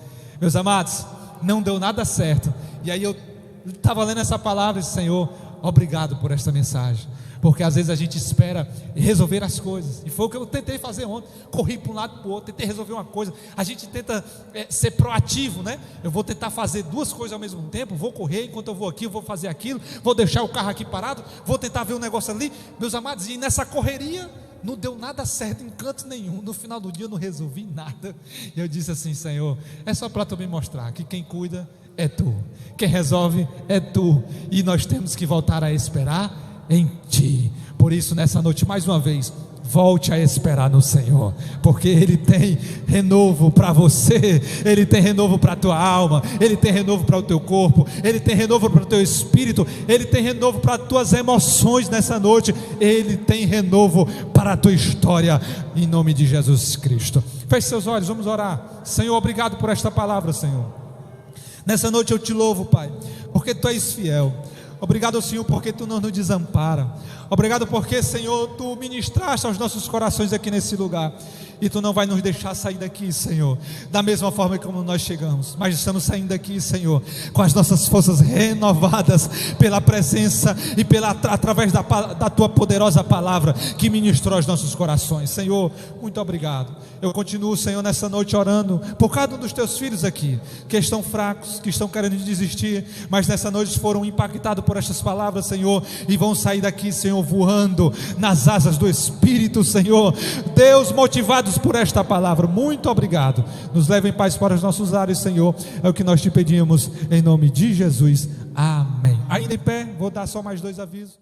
Meus amados, não deu nada certo. E aí eu estava lendo essa palavra e disse: Senhor, obrigado por esta mensagem, porque às vezes a gente espera resolver as coisas, e foi o que eu tentei fazer ontem, corri para um lado para o outro, tentei resolver uma coisa. A gente tenta ser proativo, né? Eu vou tentar fazer duas coisas ao mesmo tempo, vou correr, enquanto eu vou aqui, eu vou fazer aquilo, vou deixar o carro aqui parado, vou tentar ver um negócio ali, meus amados, e nessa correria, não deu nada certo em canto nenhum. No final do dia eu não resolvi nada, e eu disse assim: Senhor, é só para tu me mostrar que quem cuida é tu, quem resolve é tu, e nós temos que voltar a esperar em ti. Por isso, nessa noite, mais uma vez, volte a esperar no Senhor, porque Ele tem renovo para você, Ele tem renovo para a tua alma, Ele tem renovo para o teu corpo, Ele tem renovo para o teu espírito, Ele tem renovo para as tuas emoções nessa noite, Ele tem renovo para a tua história, em nome de Jesus Cristo. Feche seus olhos, vamos orar. Senhor, obrigado por esta palavra, Senhor. Nessa noite eu te louvo, Pai, porque Tu és fiel. Obrigado, Senhor, porque Tu não nos desampara. Obrigado porque, Senhor, Tu ministraste aos nossos corações aqui nesse lugar, e Tu não vai nos deixar sair daqui, Senhor, da mesma forma como nós chegamos, mas estamos saindo daqui, Senhor, com as nossas forças renovadas pela presença e através da Tua poderosa palavra que ministrou aos nossos corações. Senhor, muito obrigado. Eu continuo, Senhor, nessa noite orando por cada um dos Teus filhos aqui, que estão fracos, que estão querendo desistir, mas nessa noite foram impactados por estas palavras, Senhor, e vão sair daqui, Senhor, voando nas asas do Espírito, Senhor. Deus, motivados por esta palavra, muito obrigado. Nos leva em paz para os nossos lares, Senhor, é o que nós te pedimos, em nome de Jesus, amém. Ainda em pé, vou dar só mais 2 avisos.